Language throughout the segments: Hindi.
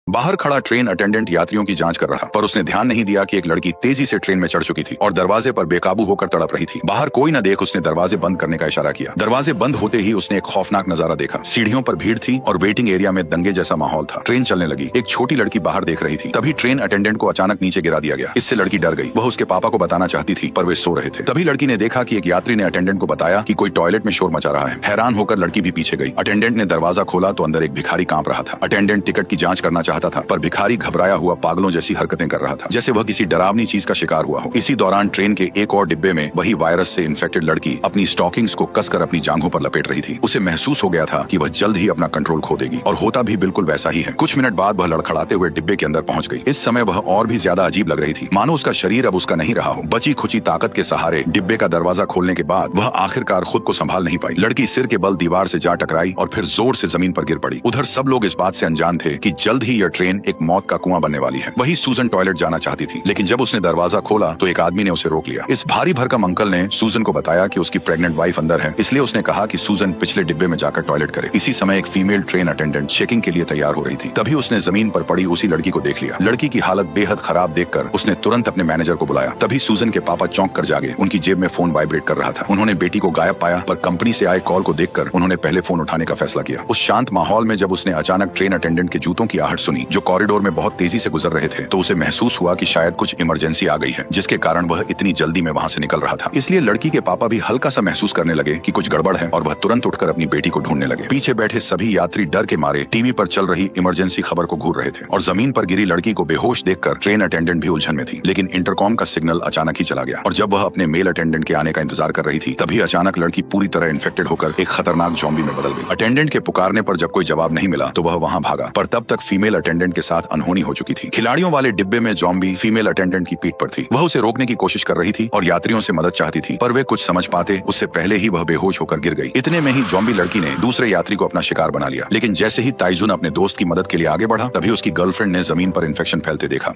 बाहर खड़ा ट्रेन अटेंडेंट यात्रियों की जांच कर रहा, पर उसने ध्यान नहीं दिया कि एक लड़की तेजी से ट्रेन में चढ़ चुकी थी और दरवाजे पर बेकाबू होकर तड़प रही थी। बाहर कोई न देख उसने दरवाजे बंद करने का इशारा किया। दरवाजे बंद होते ही उसने एक खौफनाक नजारा देखा। सीढ़ियों पर भीड़ थी और वेटिंग एरिया में दंगे जैसा माहौल था। ट्रेन चलने लगी। एक छोटी लड़की बाहर देख रही थी। तभी ट्रेन अटेंडेंट को अचानक नीचे गिरा दिया गया। इससे लड़की डर गई। वह उसके पापा को बताना चाहती थी, पर वे सो रहे थे। तभी लड़की ने देखा कि एक यात्री ने अटेंडेंट को बताया कि कोई टॉयलेट में शोर मचा रहा है। हैरान होकर लड़की भी पीछे गई। अटेंडेंट ने दरवाजा खोला तो अंदर एक भिखारी कांप रहा था। अटेंडेंट टिकट की जांच करना चाहता था, पर भिखारी घबराया हुआ पागलों जैसी हरकतें कर रहा था, जैसे वह किसी डरावनी चीज का शिकार हुआ हो। इसी दौरान ट्रेन के एक और डिब्बे में वही वायरस से इन्फेक्टेड लड़की अपनी स्टॉकिंग्स को कसकर अपनी जांघों पर लपेट रही थी। उसे महसूस हो गया था कि वह जल्द ही अपना कंट्रोल खो देगी, और होता भी बिल्कुल वैसा ही है। कुछ मिनट बाद वह लड़खड़ाते हुए डिब्बे के अंदर पहुंच गई। इस समय वह और भी ज्यादा अजीब लग रही थी, मानो उसका शरीर अब उसका नहीं रहा हो। बची खुची ताकत के सहारे डिब्बे का दरवाजा खोलने के बाद वह आखिरकार खुद को संभाल नहीं पाई। लड़की सिर के बल दीवार से जा टकराई और फिर जोर से जमीन पर गिर पड़ी। उधर सब लोग इस बात से अनजान थे कि जल्द ही यह ट्रेन एक मौत का कुआं बनने वाली है। वही सूजन टॉयलेट जाना चाहती थी, लेकिन जब उसने दरवाजा खोला तो एक आदमी ने उसे रोक लिया। इस भारी भरकम अंकल ने सूजन को बताया कि उसकी प्रेग्नेंट वाइफ अंदर है, इसलिए उसने कहा कि सूजन पिछले डिब्बे में जाकर टॉयलेट करे। इसी समय एक फीमेल ट्रेन अटेंडेंट चेकिंग के लिए तैयार हो रही थी। तभी उसने जमीन पर पड़ी उसी लड़की को देख लिया। लड़की की हालत बेहद खराब देखकर उसने तुरंत अपने मैनेजर को बुलाया। तभी सूजन के पापा चौंक कर जागे। उनकी जेब में फोन वाइब्रेट कर रहा था। उन्होंने बेटी को गायब पाया, पर कंपनी से आए कॉल को देखकर उन्होंने पहले फोन उठाने का फैसला किया। उस शांत माहौल में जब उसने अचानक ट्रेन अटेंडेंट के जूतों की आहट सुनी जो कॉरिडोर में बहुत तेजी से गुजर रहे थे, तो उसे महसूस हुआ कि शायद कुछ इमरजेंसी आ गई है, जिसके कारण वह इतनी जल्दी में वहां से निकल रहा था। इसलिए लड़की के पापा भी हल्का सा महसूस करने लगे कि कुछ गड़बड़ है, और वह तुरंत उठकर अपनी बेटी को ढूंढने लगे। पीछे बैठे सभी यात्री डर के मारे टीवी पर चल रही इमरजेंसी खबर को घूर रहे थे, और जमीन पर गिरी लड़की को बेहोश देखकर ट्रेन अटेंडेंट भी उलझन में थी। लेकिन इंटरकॉम का सिग्नल अचानक ही चला गया, और जब वह अपने मेल अटेंडेंट के आने का इंतजार कर रही थी, तभी अचानक लड़की पूरी तरह इन्फेक्टेड होकर एक खतरनाक ज़ॉम्बी में बदल गई। अटेंडेंट के पुकारने पर जब कोई जवाब नहीं मिला तो वह वहां भागा, पर तब तक फीमेल अटेंडेंट के साथ अनहोनी हो चुकी थी। खिलाड़ियों वाले डिब्बे में ज़ॉम्बी फीमेल अटेंडेंट की पीठ पर थी। वह उसे रोकने की कोशिश कर रही थी और यात्रियों से मदद चाहती थी, पर वे कुछ समझ पाते उससे पहले ही वह बेहोश होकर गिर गई। इतने में ही ज़ॉम्बी लड़की ने दूसरे यात्री को अपना शिकार बना लिया। लेकिन जैसे ही ताइजुन अपने दोस्त की मदद के लिए आगे बढ़ा, तभी उसकी गर्लफ्रेंड ने जमीन पर इन्फेक्शन फैलते देखा।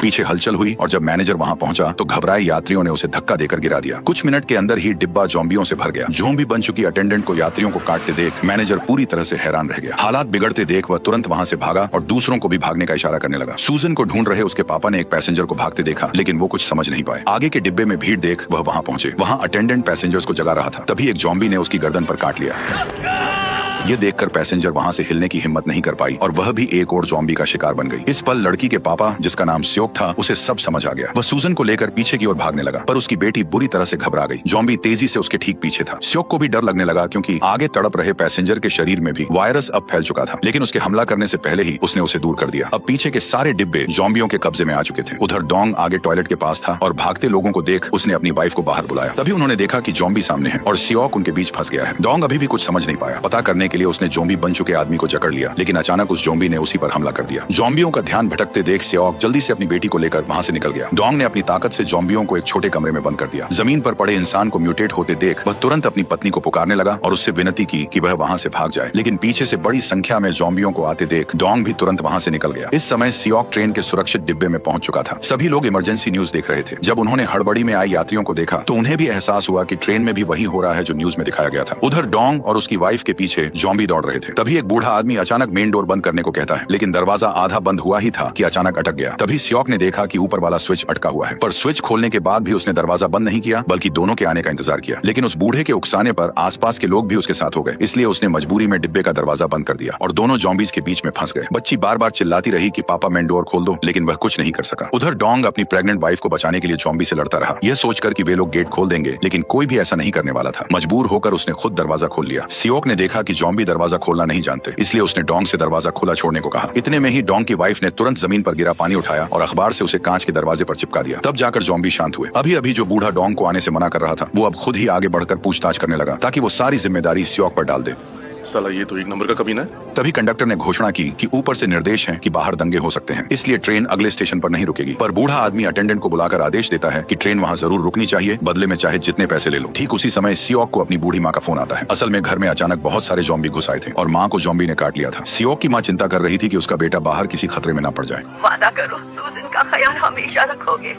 पीछे हलचल हुई, और जब मैनेजर वहां पहुंचा तो घबराए यात्रियों ने उसे धक्का देकर गिरा दिया। कुछ मिनट के अंदर ही डिब्बा ज़ॉम्बियों से भर गया। ज़ॉम्बी बन चुकी अटेंडेंट को यात्रियों को काटते देख मैनेजर पूरी तरह से हैरान रह गया। हालात बिगड़ते देख वह तुरंत वहां से भागा और दूसरों को भी भागने का इशारा करने लगा। सूजन को ढूंढ रहे उसके पापा ने एक पैसेंजर को भागते देखा, लेकिन वो कुछ समझ नहीं पाए। आगे के डिब्बे में भीड़ देख वह वहां पहुंचे। वहां अटेंडेंट पैसेंजर्स को जगा रहा था। तभी एक ज़ॉम्बी ने उसकी गर्दन पर काट लिया। ये देखकर पैसेंजर वहां से हिलने की हिम्मत नहीं कर पाई, और वह भी एक और ज़ॉम्बी का शिकार बन गई। इस पल लड़की के पापा, जिसका नाम स्योक था, उसे सब समझ आ गया। वह सूजन को लेकर पीछे की ओर भागने लगा, पर उसकी बेटी बुरी तरह से घबरा गई। ज़ॉम्बी तेजी से उसके ठीक पीछे था। स्योक को भी डर लगने लगा, क्योंकि आगे तड़प रहे पैसेंजर के शरीर में भी वायरस अब फैल चुका था। लेकिन उसके हमला करने से पहले ही उसने उसे दूर कर दिया। अब पीछे के सारे डिब्बे ज़ॉम्बियों के कब्जे में आ चुके थे। उधर डोंग आगे टॉयलेट के पास था, और भागते लोगों को देख उसने अपनी वाइफ को बाहर बुलाया। तभी उन्होंने देखा कि ज़ॉम्बी सामने है और स्योक उनके बीच फंस गया है। डोंग अभी भी कुछ समझ नहीं पाया। पता करने के लिए उसने ज़ॉम्बी बन चुके आदमी को जकड़ लिया, लेकिन अचानक उस ज़ॉम्बी ने उसी पर हमला कर दिया। ज़ॉम्बियों का ध्यान भटकते देख स्योक जल्दी से अपनी बेटी को लेकर वहां से निकल गया। डोंग ने अपनी ताकत से ज़ॉम्बियों को एक छोटे कमरे में बंद कर दिया। जमीन पर पड़े इंसान को म्यूटेट होते देख वह तुरंत अपनी पत्नी को पुकारने लगा और उससे विनती की कि वह वहां से भाग जाए, लेकिन पीछे से बड़ी संख्या में ज़ॉम्बियों को आते देख डोंग भी तुरंत वहां से निकल गया। इस समय स्योक ट्रेन के सुरक्षित डिब्बे में पहुंच चुका था। सभी लोग इमरजेंसी न्यूज देख रहे थे। जब उन्होंने हड़बड़ी में आए यात्रियों को देखा तो उन्हें भी एहसास हुआ कि ट्रेन में भी वही हो रहा है जो न्यूज में दिखाया गया था। उधर डोंग और उसकी वाइफ के पीछे ज़ॉम्बी दौड़ रहे थे। तभी एक बूढ़ा आदमी अचानक मेन डोर बंद करने को कहता है, लेकिन दरवाजा आधा बंद हुआ ही था कि अचानक अटक गया। तभी स्योक ने देखा कि ऊपर वाला स्विच अटका हुआ है, पर स्विच खोलने के बाद भी उसने दरवाजा बंद नहीं किया, बल्कि दोनों के आने का इंतजार किया। लेकिन उस बूढ़े के उकसाने पर आसपास के लोग भी उसके साथ हो गए, इसलिए उसने मजबूरी में डिब्बे का दरवाजा बंद कर दिया और दोनों ज़ॉम्बीज के बीच में फंस गए। बच्ची बार बार चिल्लाती रही कि पापा मेन डोर खोल दो, लेकिन वह कुछ नहीं कर सका। उधर डोंग अपनी प्रेग्नेंट वाइफ को बचाने के लिए ज़ॉम्बी से लड़ता रहा, यह सोचकर कि वे लोग गेट खोल देंगे, लेकिन कोई भी ऐसा नहीं करने वाला था। मजबूर होकर उसने खुद दरवाजा खोल लिया। स्योक ने देखा कि ज़ॉम्बी दरवाजा खोलना नहीं जानते, इसलिए उसने डोंग से दरवाजा खुला छोड़ने को कहा। इतने में ही डोंग की वाइफ ने तुरंत जमीन पर गिरा पानी उठाया और अखबार से उसे कांच के दरवाजे पर चिपका दिया। तब जाकर ज़ॉम्बी शांत हुए। अभी अभी जो बूढ़ा डोंग को आने से मना कर रहा था, वो अब खुद ही आगे बढ़कर पूछताछ करने लगा, ताकि वो सारी जिम्मेदारी स्योक पर डाल दे। साला ये तो एक नंबर का कमीना है। तभी कंडक्टर ने घोषणा की कि ऊपर से निर्देश है कि बाहर दंगे हो सकते हैं, इसलिए ट्रेन अगले स्टेशन पर नहीं रुकेगी। पर बूढ़ा आदमी अटेंडेंट को बुलाकर आदेश देता है कि ट्रेन वहां जरूर रुकनी चाहिए, बदले में चाहे जितने पैसे ले लो। ठीक उसी समय स्योक को अपनी बूढ़ी माँ का फोन आता है। असल में घर में अचानक बहुत सारे ज़ॉम्बी घुस आए थे और माँ को ज़ॉम्बी ने काट लिया था। स्योक की माँ चिंता कर रही थी कि उसका बेटा बाहर किसी खतरे में न पड़ जाए। वादा करो सूजन का ख्याल हमेशा रखोगे।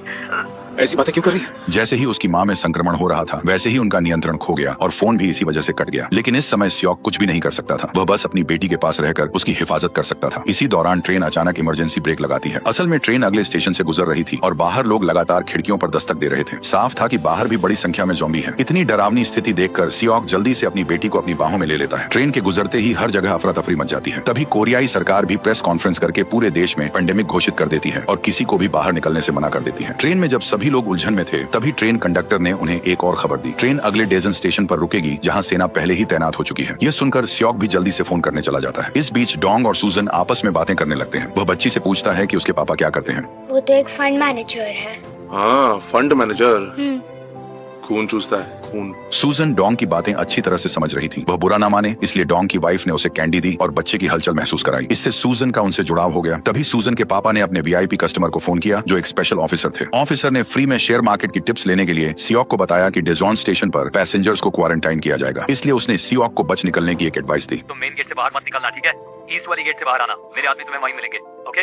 ऐसी बातें क्यों कर रही है? जैसे ही उसकी मां में संक्रमण हो रहा था वैसे ही उनका नियंत्रण खो गया और फोन भी इसी वजह से कट गया। लेकिन इस समय सियोक कुछ भी नहीं कर सकता था, वह बस अपनी बेटी के पास रहकर उसकी हिफाजत कर सकता था। इसी दौरान ट्रेन अचानक इमरजेंसी ब्रेक लगाती है। असल में ट्रेन अगले स्टेशन से गुजर रही थी और बाहर लोग लगातार खिड़कियों पर दस्तक दे रहे थे। साफ था कि बाहर भी बड़ी संख्या में ज़ॉम्बी है। इतनी डरावनी स्थिति देखकर सियोक जल्दी से अपनी बेटी को अपनी बाहों में ले लेता है। ट्रेन के गुजरते ही हर जगह अफरा तफरी मच जाती है। तभी कोरियाई सरकार भी प्रेस कॉन्फ्रेंस करके पूरे देश में पेंडेमिक घोषित कर देती है और किसी को भी बाहर निकलने से मना कर देती है। ट्रेन में जब सभी लोग उलझन में थे तभी ट्रेन कंडक्टर ने उन्हें एक और खबर दी। ट्रेन अगले डेजन स्टेशन पर रुकेगी जहां सेना पहले ही तैनात हो चुकी है। यह सुनकर सियोक भी जल्दी से फोन करने चला जाता है। इस बीच डोंग और सूजन आपस में बातें करने लगते हैं। वह बच्ची से पूछता है कि उसके पापा क्या करते हैं। वो तो एक फंड मैनेजर है। हाँ, फंड मैनेजर। खून चूसता है, खून। सूजन डोंग की बातें अच्छी तरह से समझ रही थी। वह बुरा ना माने इसलिए डोंग की वाइफ ने उसे कैंडी दी और बच्चे की हलचल महसूस कराई। इससे सूजन का उनसे जुड़ाव हो गया। तभी सूजन के पापा ने अपने वीआईपी कस्टमर को फोन किया जो एक स्पेशल ऑफिसर थे। ऑफिसर ने फ्री में शेयर मार्केट की टिप्स लेने के लिए सियोक को बताया कि डेजोन स्टेशन पर पैसेंजर्स को क्वारंटाइन किया जाएगा। इसलिए उसने सियोक को बच निकलने की एक एडवाइस दी। तुम मेन गेट से बाहर मत निकलना, ठीक है? ईस्ट वाली गेट से बाहर आना, मेरे आदमी तुम्हें वहीं मिलेंगे, ओके?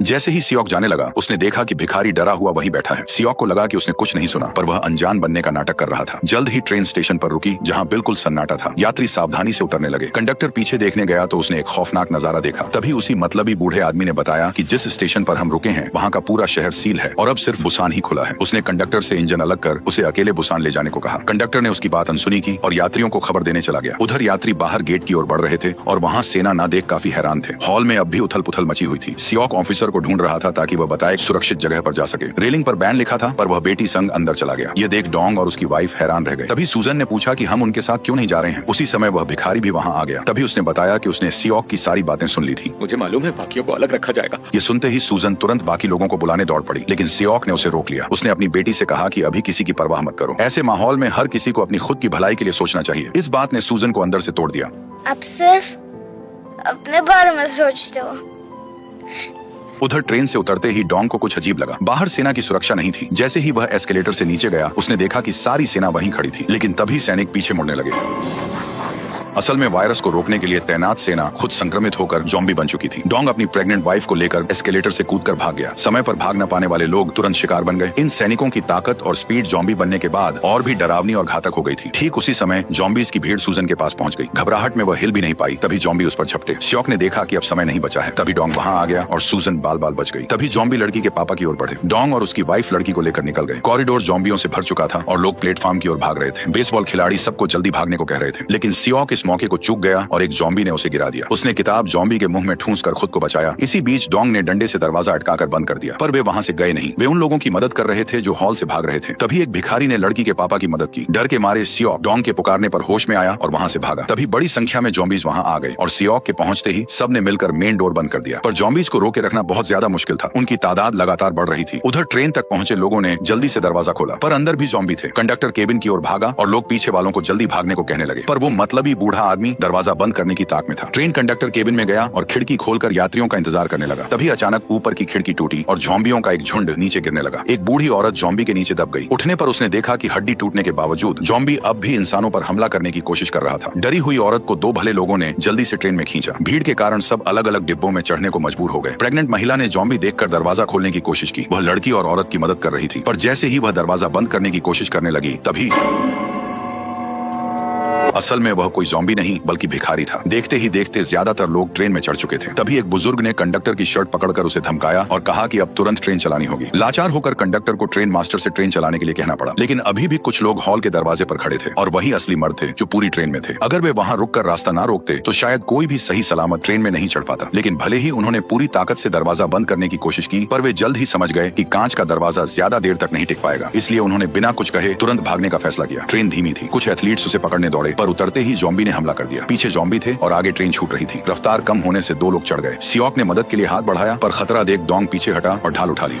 जैसे ही सियोक जाने लगा उसने देखा कि भिखारी डरा हुआ वहीं बैठा है। सियोक को लगा कि उसने कुछ नहीं सुना पर वह अनजान बनने का नाटक कर रहा था। जल्द ही ट्रेन स्टेशन पर रुकी जहां बिल्कुल सन्नाटा था। यात्री सावधानी से उतरने लगे। कंडक्टर पीछे देखने गया तो उसने एक खौफनाक नजारा देखा। तभी उसी मतलबी बूढ़े आदमी ने बताया कि जिस स्टेशन पर हम रुके हैं वहां का पूरा शहर सील है और अब सिर्फ बुसान ही खुला है। उसने कंडक्टर से इंजन अलग कर उसे अकेले बुसान ले जाने को कहा। कंडक्टर ने उसकी बात अनसुनी की और यात्रियों को खबर देने चला गया। उधर यात्री बाहर गेट की ओर बढ़ रहे थे और वहां सेना न देख काफी हैरान थे। हॉल में अब भी उथल पुथल मची हुई थी। सियोक ऑफिसर को ढूंढ रहा था ताकि वह बताए सुरक्षित जगह पर जा सके। रेलिंग पर बैन लिखा था पर वह बेटी संग अंदर चला गया। ये देख डोंग और उसकी वाइफ हैरान रह गए। तभी सूजन ने पूछा कि हम उनके साथ क्यों नहीं जा रहे हैं। उसी समय वह भिखारी भी वहां आ गया। तभी उसने बताया कि उसने सियोक की सारी बातें सुन ली थी। मुझे मालूम है बाकियों को अलग रखा जाएगा। ये सुनते ही सूजन तुरंत बाकी लोगों को बुलाने दौड़ पड़ी लेकिन सियोक ने उसे रोक लिया। उसने अपनी बेटी से कहा कि अभी किसी की परवाह मत करो। ऐसे माहौल में हर किसी को अपनी खुद की भलाई के लिए सोचना चाहिए। इस बात ने सूजन को अंदर से तोड़ दिया। अब सिर्फ अपने बारे में सोचते हो। उधर ट्रेन से उतरते ही डोंग को कुछ अजीब लगा। बाहर सेना की सुरक्षा नहीं थी। जैसे ही वह एस्केलेटर से नीचे गया उसने देखा कि सारी सेना वहीं खड़ी थी। लेकिन तभी सैनिक पीछे मुड़ने लगे। असल में वायरस को रोकने के लिए तैनात सेना खुद संक्रमित होकर ज़ॉम्बी बन चुकी थी। डोंग अपनी प्रेग्नेंट वाइफ को लेकर एस्केलेटर से कूदकर भाग गया। समय पर भाग न पाने वाले लोग तुरंत शिकार बन गए। इन सैनिकों की ताकत और स्पीड ज़ॉम्बी बनने के बाद और भी डरावनी और घातक हो गई थी। ठीक उसी समय ज़ॉम्बीज की भीड़ सूजन के पास पहुंच गई। घबराहट में वह हिल भी नहीं पाई। तभी ज़ॉम्बी उस पर झपटे। सियोक ने देखा कि अब समय नहीं बचा है। तभी डोंग वहां आ गया और सूजन बाल बाल बच गई। तभी ज़ॉम्बी लड़की के पापा की ओर बढ़े। डोंग और उसकी वाइफ लड़की को लेकर निकल गए। कॉरिडोर ज़ॉम्बियों से भर चुका था और लोग प्लेटफॉर्म की ओर भाग रहे थे। बेसबॉल खिलाड़ी सबको जल्दी भागने को कह रहे थे लेकिन सियोक इस मौके को चूक गया और एक ज़ॉम्बी ने उसे गिरा दिया। उसने किताब ज़ॉम्बी के मुंह में ठूंस कर खुद को बचाया। इसी बीच डोंग ने डंडे से दरवाजा अटकाकर बंद कर दिया पर वे वहां से गए नहीं। वे उन लोगों की मदद कर रहे थे जो हॉल से भाग रहे थे। तभी एक भिखारी ने लड़की के पापा की मदद की। डर के मारे सियोक डोंग के पुकारने पर होश में आया और वहां से भागा। तभी बड़ी संख्या में ज़ॉम्बीज वहां आ गए और सियोक के पहुंचते ही सबने मिलकर मेन डोर बंद कर दिया। पर ज़ॉम्बीज को रोके रखना बहुत ज्यादा मुश्किल था। उनकी तादाद लगातार बढ़ रही थी। उधर ट्रेन तक पहुंचे लोगों ने जल्दी से दरवाजा खोला पर अंदर भी ज़ॉम्बी थे। कंडक्टर केबिन की ओर भागा और लोग पीछे वालों को जल्दी भागने को कहने लगे पर वो मतलबी बूढ़ा आदमी दरवाजा बंद करने की ताक में था। ट्रेन कंडक्टर केबिन में गया और खिड़की खोलकर यात्रियों का इंतजार करने लगा। तभी अचानक ऊपर की खिड़की टूटी और ज़ॉम्बियों का एक झुंड नीचे गिरने लगा। एक बूढ़ी औरत ज़ॉम्बी के नीचे दब गई। उठने पर उसने देखा कि हड्डी टूटने के बावजूद ज़ॉम्बी अब भी इंसानों पर हमला करने की कोशिश कर रहा था। डरी हुई औरत को दो भले लोगों ने जल्दी से ट्रेन में खींचा। भीड़ के कारण सब अलग अलग डिब्बों में चढ़ने को मजबूर हो गए। प्रेग्नेंट महिला ने ज़ॉम्बी देखकर दरवाजा खोलने की कोशिश की। वह लड़की और औरत की मदद कर रही थी पर जैसे ही वह दरवाजा बंद करने की कोशिश करने लगी तभी असल में वह कोई ज़ॉम्बी नहीं बल्कि भिखारी था। देखते ही देखते ज्यादातर लोग ट्रेन में चढ़ चुके थे। तभी एक बुजुर्ग ने कंडक्टर की शर्ट पकड़कर उसे धमकाया और कहा कि अब तुरंत ट्रेन चलानी होगी। लाचार होकर कंडक्टर को ट्रेन मास्टर से ट्रेन चलाने के लिए कहना पड़ा लेकिन अभी भी कुछ लोग हॉल के दरवाजे पर खड़े थे और वही असली मर्द थे जो पूरी ट्रेन में थे। अगर वे वहां रुककर रास्ता ना रोकते तो शायद कोई भी सही सलामत ट्रेन में नहीं चढ़ पाता। लेकिन भले ही उन्होंने पूरी ताकत से दरवाजा बंद करने की कोशिश की पर वे जल्द ही समझ गए कि कांच का दरवाजा ज्यादा देर तक नहीं टिक पाएगा। इसलिए उन्होंने बिना कुछ कहे तुरंत भागने का फैसला किया। ट्रेन धीमी थी। कुछ एथलीट्स उसे पकड़ने दौड़े पर उतरते ही ज़ॉम्बी ने हमला कर दिया। पीछे ज़ॉम्बी थे और आगे ट्रेन छूट रही थी। रफ्तार कम होने से दो लोग चढ़ गए। सियोक ने मदद के लिए हाथ बढ़ाया पर खतरा देख डोंग पीछे हटा और ढाल उठा ली।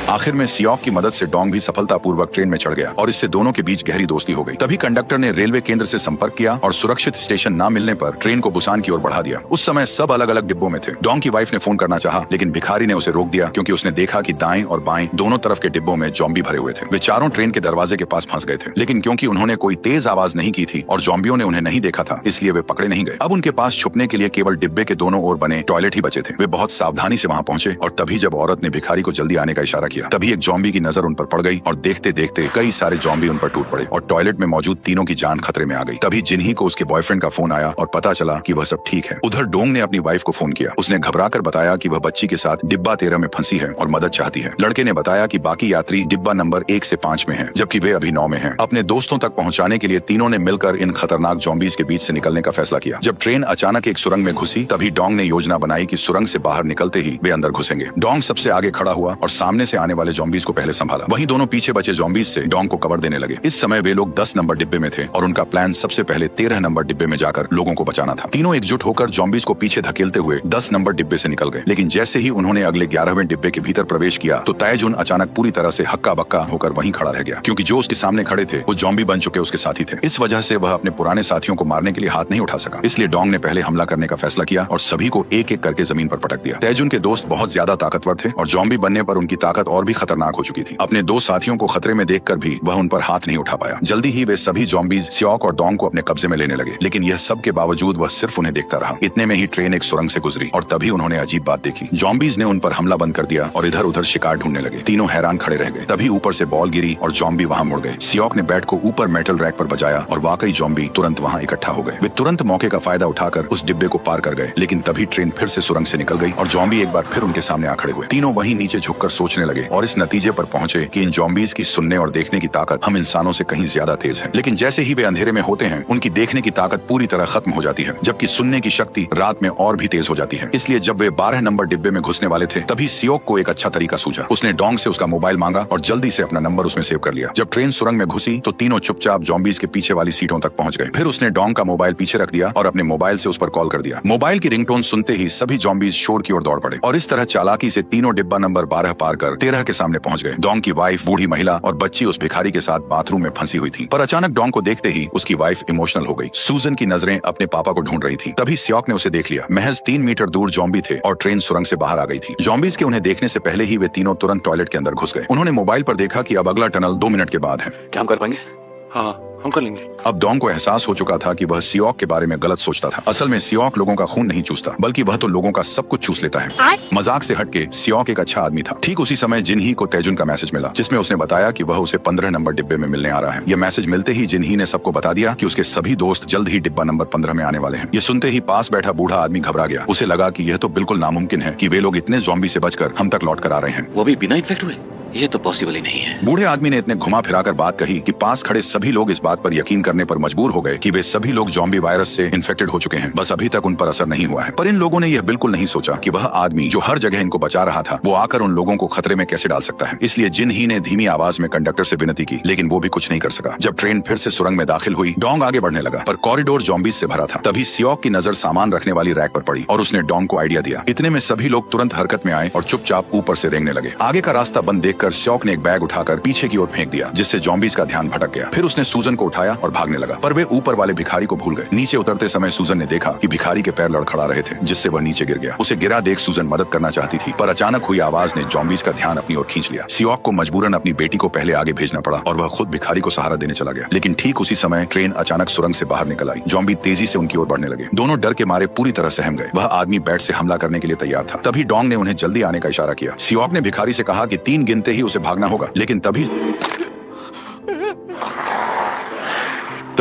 आखिर में सियोक की मदद से डोंग भी सफलतापूर्वक ट्रेन में चढ़ गया और इससे दोनों के बीच गहरी दोस्ती हो गई। तभी कंडक्टर ने रेलवे केंद्र से संपर्क किया और सुरक्षित स्टेशन न मिलने पर ट्रेन को बुसान की ओर बढ़ा दिया। उस समय सब अलग अलग डिब्बों में थे। डोंग की वाइफ ने फोन करना चाहा, लेकिन भिखारी ने उसे रोक दिया क्योंकि उसने देखा कि दाएं और बाएं दोनों तरफ के डिब्बों में जॉम्बी भरे हुए थे। वे चारों ट्रेन के दरवाजे के पास फंस गए थे, लेकिन क्योंकि उन्होंने कोई तेज आवाज नहीं की थी और जॉम्बियों ने उन्हें नहीं देखा था, इसलिए वे पकड़े नहीं गए। अब उनके पास छुपने के लिए केवल डिब्बे के दोनों ओर बने टॉयलेट ही बचे थे। वे बहुत सावधानी से वहां पहुंचे और तभी जब औरत ने भिखारी को जल्दी आने का इशारा किया, तभी एक जॉम्बी की नजर उन पर पड़ गई और देखते देखते कई सारे जॉम्बी उन पर टूट पड़े और टॉयलेट में मौजूद तीनों की जान खतरे में आ गई। तभी जिन्ही को उसके बॉयफ्रेंड का फोन आया और पता चला कि वह सब ठीक है। उधर डोंग ने अपनी वाइफ को फोन किया। उसने घबराकर बताया कि वह बच्ची के साथ डिब्बा 13 में फंसी है और मदद चाहती है। लड़के ने बताया कि बाकी यात्री डिब्बा नंबर 1 से 5 में हैं, जबकि वे अभी 9 में हैं। अपने दोस्तों तक पहुंचाने के लिए तीनों ने मिलकर इन खतरनाक जॉम्बीज के बीच से निकलने का फैसला किया। जब ट्रेन अचानक एक सुरंग में घुसी, तभी डोंग ने योजना बनाई कि सुरंग से बाहर निकलते ही वे अंदर घुसेंगे। डोंग सबसे आगे खड़ा हुआ और सामने से आने वाले जॉम्बीज को पहले संभाला। वहीं दोनों पीछे बचे जॉम्बीज से डोंग को कवर देने लगे। इस समय वे लोग 10 नंबर डिब्बे में थे और उनका प्लान सबसे पहले 13 नंबर डिब्बे में जाकर लोगों को बचाना था। तीनों एकजुट होकर जॉम्बीज को पीछे धकेलते हुए 10 नंबर डिब्बे से निकल गए, लेकिन जैसे ही उन्होंने अगले 11वें डिब्बे के भीतर प्रवेश किया तो तायजुन अचानक पूरी तरह से हक्का बक्का होकर वहीं खड़ा रह गया, क्योंकि जो उसके सामने खड़े थे वो जॉम्बी बन चुके उसके साथी थे। इस वजह से वह अपने पुराने साथियों को मारने के लिए हाथ नहीं उठा सका। इसलिए डोंग ने पहले हमला करने का फैसला किया और सभी को एक एक करके जमीन पर पटक दिया। तायजुन के दोस्त बहुत ज्यादा ताकतवर थे और जॉम्बी बनने पर उनकी ताकत और भी खतरनाक हो चुकी थी। अपने दो साथियों को खतरे में देखकर भी वह उन पर हाथ नहीं उठा पाया। जल्दी ही वे सभी जॉम्बीज सियोक और डोंग को अपने कब्जे में लेने लगे, लेकिन यह सब के बावजूद वह सिर्फ उन्हें देखता रहा। इतने में ही ट्रेन एक सुरंग से गुजरी और तभी उन्होंने अजीब बात देखी। जॉम्बीज ने उन पर हमला बंद कर दिया और इधर उधर शिकार ढूंढने लगे। तीनों हैरान खड़े रह गए। तभी ऊपर से बॉल गिरी और जॉम्बी वहां मुड़ गए। सियोक ने बैट को ऊपर मेटल रैक पर बजाया और वाकई जॉम्बी तुरंत वहां इकट्ठा हो गए। वे तुरंत मौके का फायदा उठाकर उस डिब्बे को पार कर गए, लेकिन तभी ट्रेन फिर से सुरंग से निकल गई और जॉम्बी एक बार फिर उनके सामने आ खड़े हुए। तीनों वहीं नीचे झुककर सोचने लगे और इस नतीजे पर पहुंचे कि इन जॉम्बीज की सुनने और देखने की ताकत हम इंसानों से कहीं ज्यादा तेज है। लेकिन जैसे ही वे अंधेरे में होते हैं, उनकी देखने की ताकत पूरी तरह खत्म हो जाती है, जबकि सुनने की शक्ति रात में और भी तेज हो जाती है। इसलिए जब वे 12 नंबर डिब्बे में घुसने वाले थे, तभी सियोक को एक अच्छा तरीका सूझा। उसने डोंग से उसका मोबाइल मांगा और जल्दी से अपना नंबर उसमें सेव कर लिया। जब ट्रेन सुरंग में घुसी तो तीनों चुपचाप जॉम्बीज के पीछे वाली सीटों तक पहुंच गए। फिर उसने डोंग का मोबाइल पीछे रख दिया और अपने मोबाइल से उस पर कॉल कर दिया। मोबाइल की रिंगटोन सुनते ही सभी जॉम्बीज शोर की ओर दौड़ पड़े और इस तरह चालाकी से तीनों डिब्बा नंबर 12 पार कर 13 के सामने पहुंच गए। डोंग की वाइफ, बूढ़ी महिला और बच्ची उस भिखारी के साथ बाथरूम में फंसी हुई थी। पर अचानक डोंग को देखते ही उसकी वाइफ इमोशनल हो गई। सूजन की नजरें अपने पापा को ढूंढ रही थी। तभी सियोक ने उसे देख लिया। महज 3 मीटर दूर जॉम्बी थे और ट्रेन सुरंग से बाहर आ गई थी। जॉम्बीज के उन्हें देखने से पहले ही वे तीनों तुरंत टॉयलेट के अंदर घुस गए। उन्होंने मोबाइल पर देखा कि अब अगला टनल 2 मिनट के बाद है। क्या हम कर पाएंगे? हाँ, हम कर लेंगे। अब डोंग को एहसास हो चुका था कि वह सियोक के बारे में गलत सोचता था। असल में सियोक लोगों का खून नहीं चूसता, बल्कि वह तो लोगों का सब कुछ चूस लेता है। मजाक से हटके सियोक एक अच्छा आदमी था। ठीक उसी समय जिन्ही को तायजुन का मैसेज मिला, जिसमें उसने बताया कि वह उसे 15 नंबर डिब्बे में मिलने आ रहा है। यह मैसेज मिलते ही जिन्ही ने सबको बता दिया कि उसके सभी दोस्त जल्द ही डिब्बा नंबर 15 में आने वाले हैं। ये सुनते ही पास बैठा बूढ़ा आदमी घबरा गया। उसे लगा कि यह तो बिल्कुल नामुमकिन है कि वे लोग इतने जॉम्बी से बचकर हम तक लौट कर आ रहे हैं। वो भी बिना इन्फेक्ट हुए? ये तो पॉसिबल ही नहीं है। बूढ़े आदमी ने इतने घुमा फिराकर बात कही कि पास खड़े सभी लोग इस बात पर यकीन करने पर मजबूर हो गए कि वे सभी लोग जॉम्बी वायरस से इन्फेक्टेड हो चुके हैं। बस अभी तक उन पर असर नहीं हुआ है। पर इन लोगों ने यह बिल्कुल नहीं सोचा कि वह आदमी जो हर जगह इनको बचा रहा था, वो आकर उन लोगों को खतरे में कैसे डाल सकता है। इसलिए जिन्ही ने धीमी आवाज में कंडक्टर से विनती की, लेकिन वो भी कुछ नहीं कर सका। जब ट्रेन फिर से सुरंग में दाखिल हुई, डोंग आगे बढ़ने लगा, पर कॉरिडोर जॉम्बीज से भरा था। तभी सियोक की नजर सामान रखने वाली रैक पर पड़ी और उसने डोंग को आइडिया दिया। इतने में सभी लोग तुरंत हरकत में आए और चुपचाप ऊपर से रेंगने लगे। आगे का रास्ता बंद देखकर सियोक ने एक बैग उठाकर पीछे की ओर फेंक दिया, जिससे जॉम्बीज का ध्यान भटक गया। फिर उसने सूजन को उठाया और भागने लगा, पर वे ऊपर वाले भिखारी को भूल गए। नीचे उतरते समय सूजन ने देखा कि भिखारी के पैर लड़खड़ा रहे थे, जिससे वह नीचे गिर गया। उसे गिरा देख सूजन मदद करना चाहती थी, पर अचानक हुई आवाज ने जॉम्बीज का ध्यान अपनी ओर खींच लिया। सियोक को मजबूरन अपनी बेटी को पहले आगे भेजना पड़ा और वह खुद भिखारी को सहारा देने चला गया। लेकिन ठीक उसी समय ट्रेन अचानक सुरंग से बाहर निकल आई। जॉम्बी तेजी से उनकी ओर बढ़ने लगे। दोनों डर के मारे पूरी तरह सहम गए। वह आदमी बैट से हमला करने के लिए तैयार था। तभी डोंग ने उन्हें जल्दी आने का इशारा किया। सियोक ने भिखारी से कहा कि 3 गिनते ही उसे भागना होगा, लेकिन तभी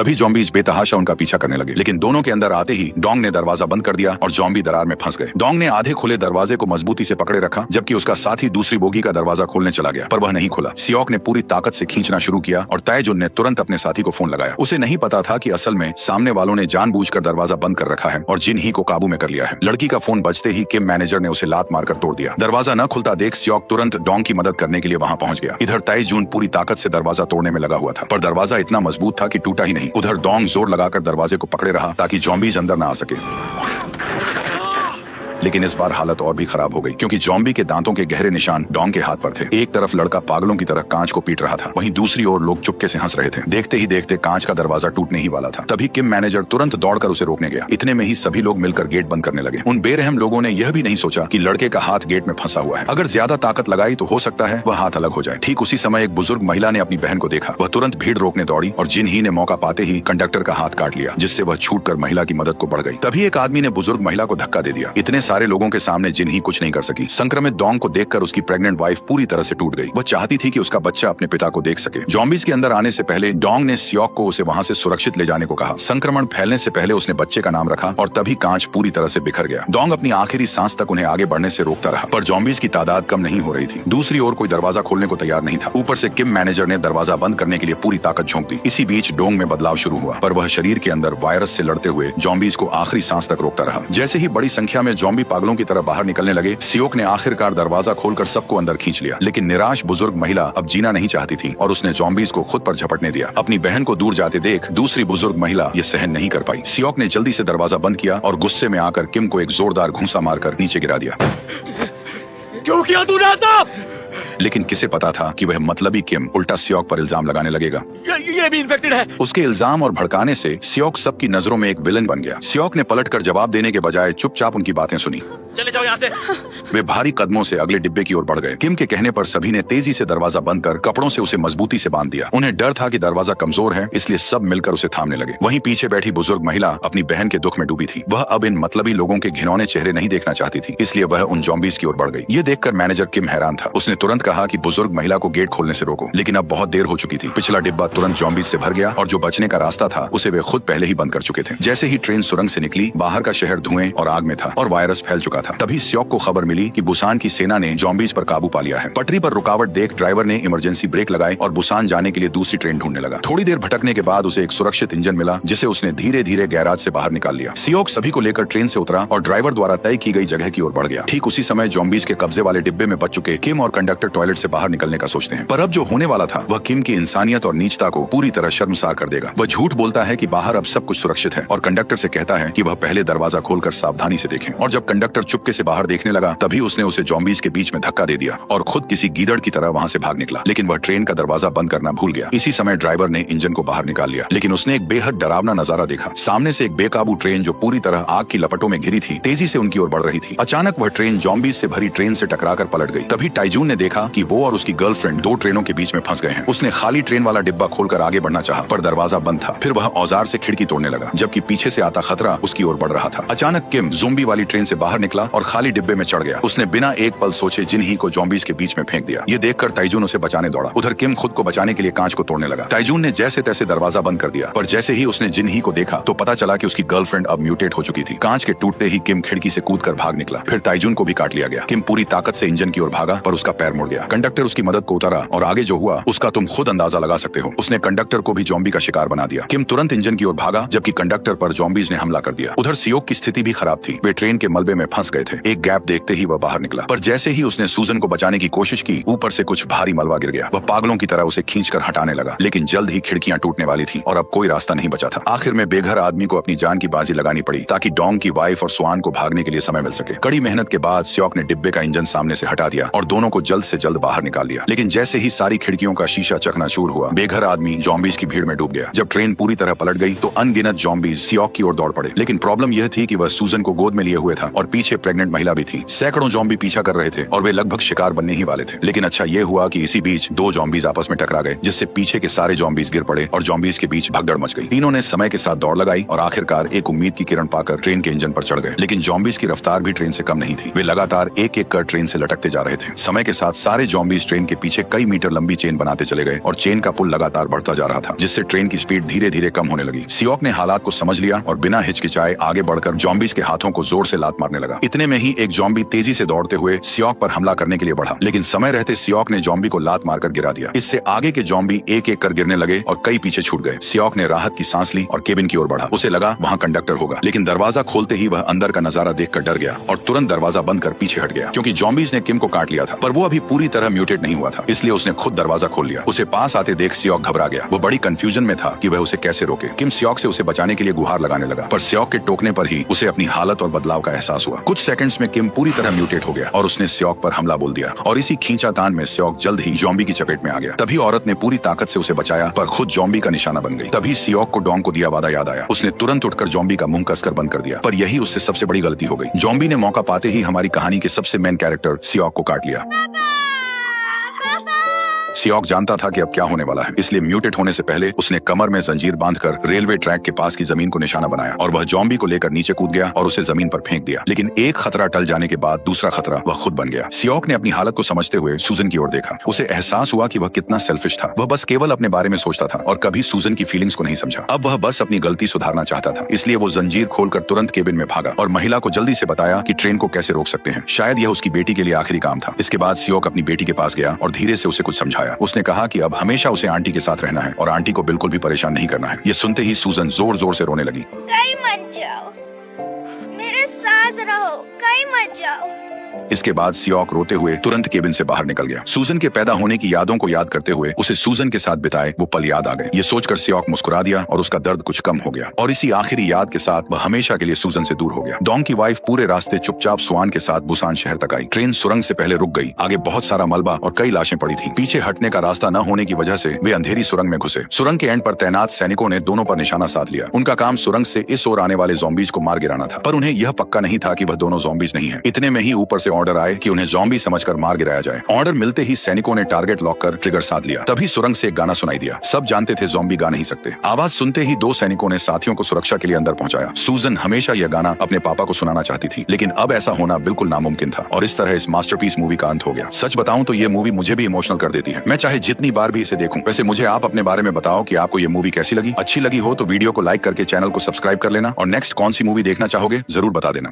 जॉम्बीज बेतहाशा उनका पीछा करने लगे। लेकिन दोनों के अंदर आते ही डोंग ने दरवाजा बंद कर दिया और जॉम्बी दरार में फंस गए। डोंग ने आधे खुले दरवाजे को मजबूती से पकड़े रखा, जबकि उसका साथी दूसरी बोगी का दरवाजा खोलने चला गया, पर वह नहीं खुला। सियोक ने पूरी ताकत से खींचना शुरू किया और तायजुन ने तुरंत अपने साथी को फोन लगाया। उसे नहीं पता था कि असल में सामने वालों ने जानबूझकर दरवाजा बंद कर रखा है और जिन्ही को काबू में कर लिया है। लड़की का फोन बजते ही किम मैनेजर ने उसे लात मारकर तोड़ दिया। दरवाजा न खुलता देख सियोक तुरंत डोंग की मदद करने के लिए वहां पहुंच गया। इधर तायजुन पूरी ताकत से दरवाजा तोड़ने में लगा हुआ था, पर दरवाजा इतना मजबूत था कि टूटा ही नहीं। उधर डोंग जोर लगाकर दरवाजे को पकड़े रहा ताकि जॉम्बीज अंदर न आ सके। लेकिन इस बार हालत और भी खराब हो गई, क्योंकि जॉम्बी के दांतों के गहरे निशान डोंग के हाथ पर थे। एक तरफ लड़का पागलों की तरह कांच को पीट रहा था, वहीं दूसरी ओर लोग चुपके से हंस रहे थे। देखते ही देखते कांच का दरवाजा टूटने ही वाला था। तभी किम मैनेजर तुरंत दौड़कर उसे रोकने गया। इतने में ही सभी लोग मिलकर गेट बंद करने लगे। उन बेरहम लोगों ने यह भी नहीं सोचा कि लड़के का हाथ गेट में फंसा हुआ है। अगर ज्यादा ताकत लगाई तो हो सकता है वह हाथ अलग हो जाए। ठीक उसी समय एक बुजुर्ग महिला ने अपनी बहन को देखा। वह तुरंत भीड़ रोकने दौड़ी और जिन ही ने मौका पाते ही कंडक्टर का हाथ काट लिया, जिससे वह छूटकर महिला की मदद को बढ़ गई। तभी एक आदमी ने बुजुर्ग महिला को धक्का दे दिया। इतने सारे लोगों के सामने जिन ही कुछ नहीं कर सकी। संक्रमित डोंग को देखकर उसकी प्रेग्नेंट वाइफ पूरी तरह से टूट गई। वह चाहती थी कि उसका बच्चा अपने पिता को देख सके। जॉम्बीज के अंदर आने से पहले डोंग ने सियोक को उसे वहां से सुरक्षित ले जाने को कहा। संक्रमण फैलने से पहले उसने बच्चे का नाम रखा और तभी कांच पूरी तरह से बिखर गया। डोंग अपनी आखिरी सांस तक उन्हें आगे बढ़ने से रोकता रहा, पर जॉम्बीज की तादाद कम नहीं हो रही थी। दूसरी ओर कोई दरवाजा खोलने को तैयार नहीं था। ऊपर से किम मैनेजर ने दरवाजा बंद करने के लिए पूरी ताकत झोंक दी। इसी बीच डोंग में बदलाव शुरू हुआ, पर वह शरीर के अंदर वायरस से लड़ते हुए जॉम्बीज को आखिरी सांस तक रोकता रहा। जैसे ही बड़ी संख्या में जॉम्बी पागलों की तरह बाहर निकलने लगे, सियोक ने आखिरकार दरवाजा खोलकर सबको अंदर खींच लिया। लेकिन निराश बुजुर्ग महिला अब जीना नहीं चाहती थी और उसने जॉम्बीज को खुद पर झपटने दिया। अपनी बहन को दूर जाते देख दूसरी बुजुर्ग महिला ये सहन नहीं कर पाई। सियोक ने जल्दी से दरवाजा बंद किया और गुस्से में आकर किम को एक जोरदार घूंसा मारकर नीचे गिरा दिया। क्यों किया तूने ऐसा? लेकिन किसे पता था कि वह मतलबी किम उल्टा सियोक पर इल्जाम लगाने लगेगा। ये भी इन्फेक्टेड है। उसके इल्जाम और भड़काने से सियोक सबकी नजरों में एक विलन बन गया। सियोक ने पलटकर जवाब देने के बजाय चुपचाप उनकी बातें सुनी। चले जाओ यहाँ से। वे भारी कदमों से अगले डिब्बे की ओर बढ़ गए। किम के कहने पर सभी ने तेजी से दरवाजा बंद कर कपड़ों से उसे मजबूती से बांध दिया। उन्हें डर था कि दरवाजा कमजोर है, इसलिए सब मिलकर उसे थामने लगे। वहीं पीछे बैठी बुजुर्ग महिला अपनी बहन के दुख में डूबी थी। वह अब इन मतलबी लोगों के घिनौने चेहरे नहीं देखना चाहती थी, इसलिए वह उन जॉम्बीज की ओर बढ़ गई। ये देखकर मैनेजर किम हैरान था। उसने तुरंत कहा कि बुजुर्ग महिला को गेट खोलने से रोको, लेकिन अब बहुत देर हो चुकी थी। पिछला डिब्बा तुरंत जॉम्बीज से भर गया और जो बचने का रास्ता था उसे वे खुद पहले ही बंद कर चुके थे। जैसे ही ट्रेन सुरंग से निकली, बाहर का शहर धुएं और आग में था और वायरस फैल चुका था। तभी सियोक को खबर मिली कि बुसान की सेना ने जॉम्बीज पर काबू पा लिया है। पटरी पर रुकावट देख ड्राइवर ने इमरजेंसी ब्रेक लगाई और बुसान जाने के लिए दूसरी ट्रेन ढूंढने लगा। थोड़ी देर भटकने के बाद उसे एक सुरक्षित इंजन मिला, जिसे उसने धीरे धीरे गैराज से बाहर निकाल लिया। सियोक सभी को लेकर ट्रेन से उतरा और ड्राइवर द्वारा तय की गई जगह की ओर बढ़ गया। ठीक उसी समय जॉम्बीज के कब्जे वाले डिब्बे में बच चुके किम और कंडक्टर टॉयलेट से बाहर निकलने का सोचते हैं, पर अब जो होने वाला था वह किम की इंसानियत और नीचता को पूरी तरह शर्मसार कर देगा। वह झूठ बोलता है कि बाहर अब सब कुछ सुरक्षित है और कंडक्टर से कहता है कि वह पहले दरवाजा खोलकर सावधानी से देखें। और जब कंडक्टर चुपके से बाहर देखने लगा, तभी उसने उसे जॉम्बीज के बीच में धक्का दे दिया और खुद किसी गीदड़ की तरह वहां से भाग निकला। लेकिन वह ट्रेन का दरवाजा बंद करना भूल गया। इसी समय ड्राइवर ने इंजन को बाहर निकाल लिया, लेकिन उसने एक बेहद डरावना नजारा देखा। सामने से एक बेकाबू ट्रेन जो पूरी तरह आग की लपटों में घिरी थी, तेजी से उनकी ओर बढ़ रही थी। अचानक वह ट्रेन जॉम्बीज से भरी ट्रेन से टकराकर पलट गई। तभी टाइजून ने देखा कि वो और उसकी गर्लफ्रेंड दो ट्रेनों के बीच में फंस गए हैं। उसने खाली ट्रेन वाला डिब्बा खोलकर आगे बढ़ना चाहा, पर दरवाजा बंद था। फिर वह औजार से खिड़की तोड़ने लगा, जबकि पीछे से आता खतरा उसकी ओर बढ़ रहा था। अचानक किम ज़ोंबी वाली ट्रेन से बाहर निकला और खाली डिब्बे में चढ़ गया। उसने बिना एक पल सोचे जिन ही को जॉम्बीज के बीच में फेंक दिया। ये देखकर टाइजून उसे बचाने दौड़ा। उधर किम खुद को बचाने के लिए कांच को तोड़ने लगा। टाइजून ने जैसे तैसे दरवाजा बंद कर दिया, पर जैसे ही उसने जिन ही को देखा तो पता चला कि उसकी गर्लफ्रेंड अब म्यूटेट हो चुकी थी। कांच के टूटते ही किम खिड़की से कूदकर भाग निकला। फिर टाइजून को भी काट लिया गया। किम पूरी ताकत से इंजन की ओर भागा, पर उसका पैर मुड़ गया। कंडक्टर उसकी मदद को उतारा और आगे जो हुआ उसका तुम खुद अंदाजा लगा सकते हो। उसने कंडक्टर को भी जॉम्बी का शिकार बना दिया। किम तुरंत इंजन की ओर भागा, जबकि कंडक्टर पर जॉम्बीज ने हमला कर दिया। उधर सियोक की स्थिति भी खराब थी। वे ट्रेन के मलबे में फंस गए थे। एक गैप देखते ही वह बाहर निकला, पर जैसे ही उसने सूजन को बचाने की कोशिश की, ऊपर से कुछ भारी मलबा गिर गया। वह पागलों की तरह उसे खींचकर हटाने लगा, लेकिन जल्द ही खिड़कियां टूटने वाली थी और अब कोई रास्ता नहीं बचा था। आखिर में बेघर आदमी को अपनी जान की बाजी लगानी पड़ी ताकि डोंग की वाइफ और स्वान को भागने के लिए समय मिल सके। कड़ी मेहनत के बाद सियोक ने डिब्बे का इंजन सामने से हटा दिया और दोनों को जल्द से जल्द बाहर निकाल लिया। लेकिन जैसे ही सारी खिड़कियों का शीशा चकनाचूर हुआ, बेघर आदमी जॉम्बीज की भीड़ में डूब गया। जब ट्रेन पूरी तरह पलट गई तो अनगिनत जॉम्बीज सियोक की ओर दौड़ पड़े। लेकिन प्रॉब्लम यह थी कि वह सूजन को गोद में लिए हुए था और पीछे प्रेग्नेंट महिला भी थी। सैकड़ों जॉम्बी पीछा कर रहे थे और वे लगभग शिकार बनने ही वाले थे। लेकिन अच्छा ये हुआ कि इसी बीच दो जॉम्बीज आपस में टकरा गए, जिससे पीछे के सारे जॉम्बीज गिर पड़े और जॉम्बीज के बीच भगदड़ मच गई। तीनों ने समय के साथ दौड़ लगाई और आखिरकार एक उम्मीद की किरण पाकर ट्रेन के इंजन पर चढ़ गए। लेकिन जॉम्बीज की रफ्तार भी ट्रेन से कम नहीं थी। वे लगातार एक एक कर ट्रेन से लटकते जा रहे थे। समय के साथ सारे जॉम्बीज ट्रेन के पीछे कई मीटर लंबी चेन बनाते चले गए और चेन का पुल लगातार बढ़ता जा रहा था, जिससे ट्रेन की स्पीड धीरे धीरे कम होने लगी। सियोक ने हालात को समझ लिया और बिना हिचकिचाए आगे बढ़कर जॉम्बीज के हाथों को जोर से लात मारने लगा। इतने में ही एक जॉम्बी तेजी से दौड़ते हुए सियोक पर हमला करने के लिए बढ़ा, लेकिन समय रहते सियोक ने जॉम्बी को लात मारकर गिरा दिया। इससे आगे के जॉम्बी एक एक कर गिरने लगे और कई पीछे छूट गए। सियोक ने राहत की सांस ली और केबिन की ओर बढ़ा। उसे लगा वहां कंडक्टर होगा, लेकिन दरवाजा खोलते ही वह अंदर का नजारा देखकर डर गया और तुरंत दरवाजा बंद कर पीछे हट गया, क्योंकि जॉम्बीज ने किम को काट लिया था। पर वो अभी पूरी तरह म्यूटेट नहीं हुआ था, इसलिए उसने खुद दरवाजा खोल लिया। उसे पास आते देख सियोक घबरा गया। वो बड़ी कंफ्यूजन में था कि वह उसे कैसे रोके। किम सियोक से उसे बचाने के लिए गुहार लगाने लगा, पर सियोक के टोकने पर ही उसे अपनी हालत और बदलाव का एहसास हुआ। कुछ कुछ सेकंड्स में किम पूरी तरह म्यूटेट हो गया और उसने स्योक पर हमला बोल दिया और इसी खींचातान में स्योक जल्द ही जॉम्बी की चपेट में आ गया। तभी औरत ने पूरी ताकत से उसे बचाया पर खुद जॉम्बी का निशाना बन गई। तभी स्योक को डोंग को दिया वादा याद आया। उसने तुरंत उठकर जॉम्बी का मुंह कसकर बंद कर दिया, पर यही उससे सबसे बड़ी गलती हो गई। जॉम्बी ने मौका पाते ही हमारी कहानी के सबसे मेन कैरेक्टर स्योक को काट लिया। स्योक जानता था कि अब क्या होने वाला है, इसलिए म्यूटेट होने से पहले उसने कमर में जंजीर बांधकर रेलवे ट्रैक के पास की जमीन को निशाना बनाया और वह जॉम्बी को लेकर नीचे कूद गया और उसे जमीन पर फेंक दिया। लेकिन एक खतरा टल जाने के बाद दूसरा खतरा वह खुद बन गया। स्योक ने अपनी हालत को समझते हुए सूजन की ओर देखा। उसे एहसास हुआ कि वह कितना सेल्फिश था। वह बस केवल अपने बारे में सोचता था और कभी सूजन की फीलिंग्स को नहीं समझा। अब वह बस अपनी गलती सुधारना चाहता था, इसलिए वो जंजीर खोलकर तुरंत केबिन में भागा और महिला को जल्दी से बताया कि ट्रेन को कैसे रोक सकते हैं। शायद यह उसकी बेटी के लिए आखिरी काम था। इसके बाद स्योक अपनी बेटी के पास गया और धीरे से उसे कुछ समझाया। उसने कहा कि अब हमेशा उसे आंटी के साथ रहना है और आंटी को बिल्कुल भी परेशान नहीं करना है। ये सुनते ही सूजन जोर जोर से रोने लगी। कहीं मत जाओ, मेरे साथ रहो, कहीं मत जाओ। इसके बाद स्योक रोते हुए तुरंत केबिन से बाहर निकल गया। सूजन के पैदा होने की यादों को याद करते हुए उसे सूजन के साथ बिताए वो पल याद आ गए। ये सोचकर स्योक मुस्कुरा दिया और उसका दर्द कुछ कम हो गया और इसी आखिरी याद के साथ वह हमेशा के लिए सूजन से दूर हो गया। डोंग की वाइफ पूरे रास्ते चुपचाप स्वान के साथ बुसान शहर तक आई। ट्रेन सुरंग से पहले रुक गई। आगे बहुत सारा मलबा और कई लाशें पड़ी थी। पीछे हटने का रास्ता न होने की वजह से वे अंधेरी सुरंग में घुसे। सुरंग के एंड पर तैनात सैनिकों ने दोनों पर निशाना साध लिया। उनका काम सुरंग से इस ओर आने वाले ज़ॉम्बीज को मार गिराना था, पर उन्हें यह पक्का नहीं था कि वह दोनों ज़ॉम्बीज नहीं है। इतने में ही ऊपर से ऑर्डर आए कि उन्हें ज़ॉम्बी समझकर मार गिराया जाए। ऑर्डर मिलते ही सैनिकों ने टारगेट लॉक कर ट्रिगर साध लिया। तभी सुरंग से एक गाना सुनाई दिया। सब जानते थे ज़ॉम्बी गा नहीं सकते। आवाज सुनते ही दो सैनिकों ने साथियों को सुरक्षा के लिए अंदर पहुंचाया। सूजन हमेशा यह गाना अपने पापा को सुनाना चाहती थी, लेकिन अब ऐसा होना बिल्कुल नामुमकिन था और इस तरह इस मास्टरपीस मूवी का अंत हो गया। सच बताऊं तो ये मूवी मुझे भी इमोशनल कर देती है। मैं चाहे जितनी बार भी इसे देखूं। वैसे मुझे आप अपने बारे में बताओ कि आपको ये मूवी कैसी लगी। अच्छी लगी हो तो वीडियो को लाइक करके चैनल को सब्सक्राइब कर लेना और नेक्स्ट कौन सी मूवी देखना चाहोगे जरूर बता देना।